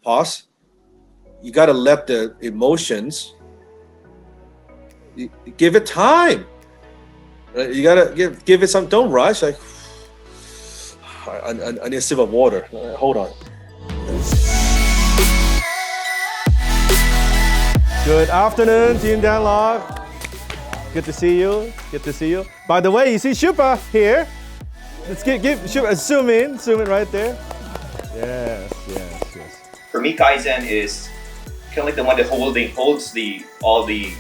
pause. You got to let the emotions, give it time. You got to give it some, don't rush. Like, I need a sip of water. Hold on. Good afternoon, Team Danlog. Good to see you. Good to see you. By the way, you see Shupa here. Let's give Shupa, zoom in right there. Yes. For me, Kaizen is kind of like the one that holds all the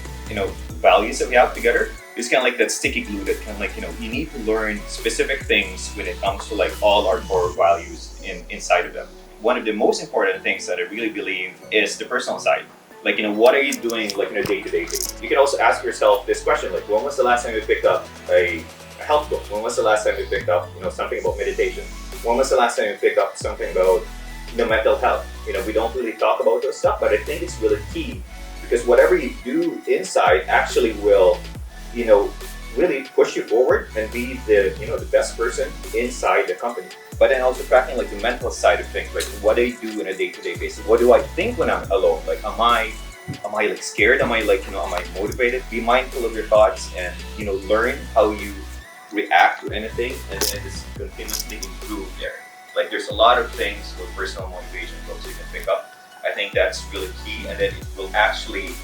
values that we have together. It's kind of like that sticky glue that kind of like you need to learn specific things when it comes to like all our core values inside of them. One of the most important things that I really believe is the personal side. Like, what are you doing like in a day-to-day basis? You can also ask yourself this question, like, when was the last time you picked up a health book? When was the last time you picked up, something about meditation? When was the last time you picked up something about, mental health? We don't really talk about those stuff, but I think it's really key because whatever you do inside actually will, really push you forward and be the best person inside the company. But then also tracking like the mental side of things, like what I do on a day-to-day basis. What do I think when I'm alone? Like, am I like scared? Am I like, am I motivated? Be mindful of your thoughts and, learn how you react to anything and then just continuously improve there. Like, there's a lot of things for personal motivation books you can pick up. I think that's really key, and then it will actually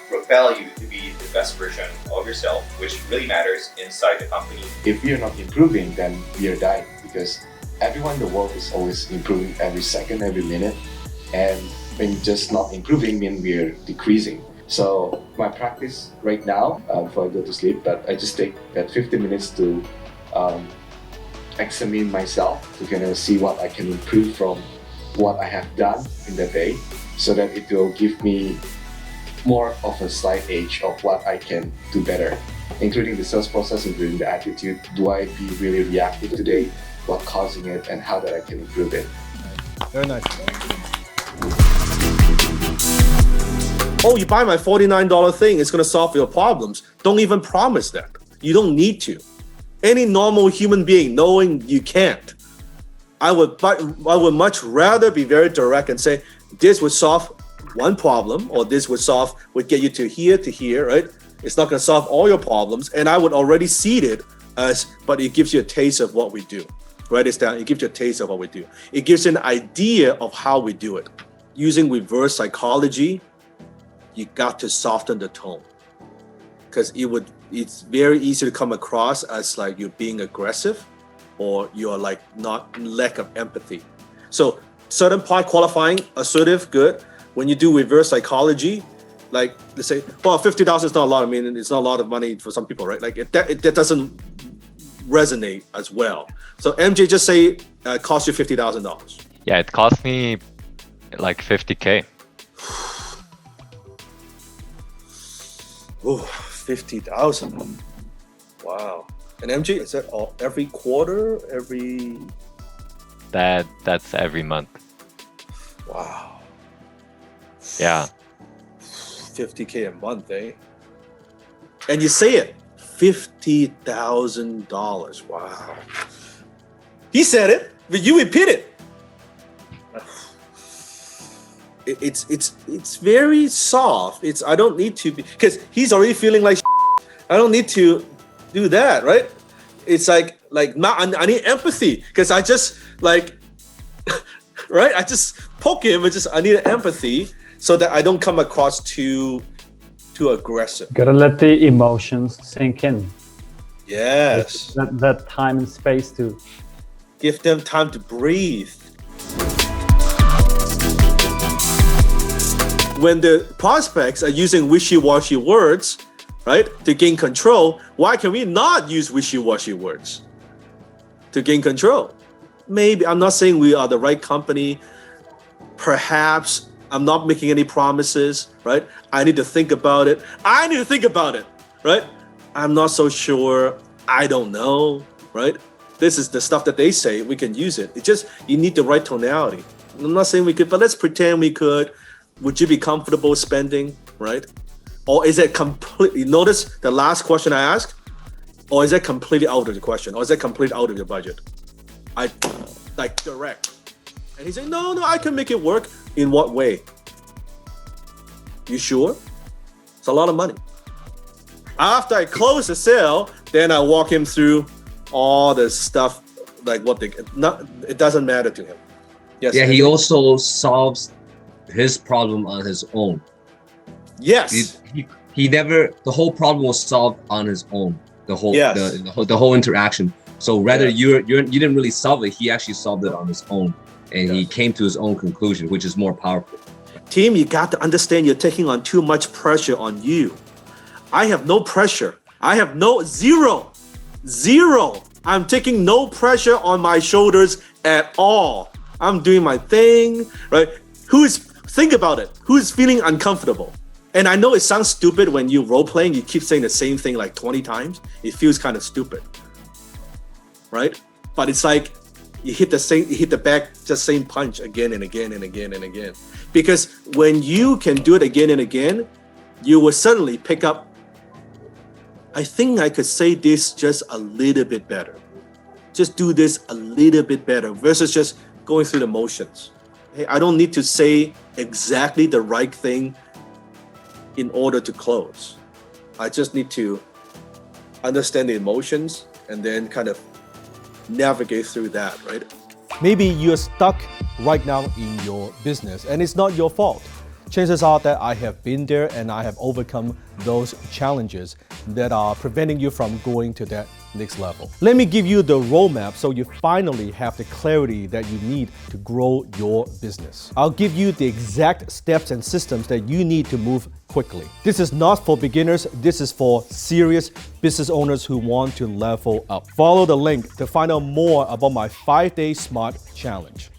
propel you to be the best version of yourself, which really matters inside the company. If we are not improving, then we are dying, because everyone in the world is always improving every second, every minute, and when just not improving means we're decreasing. So my practice right now, before I go to sleep, that I just take that 15 minutes to examine myself, to kind of see what I can improve from what I have done in the day, so that it will give me more of a slight edge of what I can do better, including the sales process, including the attitude. Do I be really reactive today? What causing it, and how that I can improve it? Very nice. Oh, you buy my $49 thing, it's gonna solve your problems. Don't even promise that. You don't need to. Any normal human being knowing you can't. I would much rather be very direct and say, this would solve one problem, or this would get you to here, right? It's not gonna solve all your problems, and I would already see it as, but it gives you a taste of what we do. Write this down. It gives you a taste of what we do. It gives you an idea of how we do it. Using reverse psychology, you got to soften the tone, because it's very easy to come across as like you're being aggressive, or you're like lack of empathy. So certain part qualifying, assertive, good. When you do reverse psychology, like let's say, well, $50 is not a lot. I mean, it's not a lot of money for some people, right? Like that doesn't resonate as well. So MJ, just say cost you $50,000. Yeah, it cost me like 50K. Oh, 50,000. Wow. And MJ, is that all every quarter, every? That's every month. Wow. Yeah. 50K a month, eh? And you say it, $50,000. Wow. He said it, but you repeat it. It's very soft. I don't need to be, because he's already feeling like I don't need to do that, right? It's like I need empathy, because I just like right? I just poke him and I need empathy so that I don't come across too aggressive. Gotta let the emotions sink in. Yes. That time and space to give them time to breathe. When the prospects are using wishy-washy words, right, to gain control, why can we not use wishy-washy words to gain control? Maybe, I'm not saying we are the right company. Perhaps I'm not making any promises, right? I need to think about it. Right? I'm not so sure. I don't know, right? This is the stuff that they say. We can use it. It's just, you need the right tonality. I'm not saying we could, but let's pretend we could. Would you be comfortable spending, right? Or is it completely, notice the last question I asked, or is that completely out of the question? Or is that completely out of your budget? I like direct. And he's saying, no, I can make it work. In what way? You sure? It's a lot of money. After I close the sale, then I walk him through all the stuff, like it doesn't matter to him. Yes. Yeah, he also solves his problem on his own. Yes. He never, the whole problem was solved on his own. The whole interaction. So rather you didn't really solve it, he actually solved it on his own. And he came to his own conclusion, which is more powerful. Team, you got to understand you're taking on too much pressure on you. I have no pressure. I have zero. I'm taking no pressure on my shoulders at all. I'm doing my thing, right? Think about it. Who's feeling uncomfortable? And I know it sounds stupid when you role playing, you keep saying the same thing like 20 times. It feels kind of stupid, right? But it's like you hit the back, just same punch again and again and again and again. Because when you can do it again and again, you will suddenly pick up, I think I could say this just a little bit better. Just do this a little bit better versus just going through the motions. Hey, I don't need to say exactly the right thing in order to close. I just need to understand the emotions and then kind of navigate through that, right? Maybe you're stuck right now in your business and it's not your fault. Chances are that I have been there and I have overcome those challenges that are preventing you from going to that next level. Let me give you the roadmap so you finally have the clarity that you need to grow your business. I'll give you the exact steps and systems that you need to move quickly. This is not for beginners, this is for serious business owners who want to level up. Follow the link to find out more about my 5-day SMART challenge.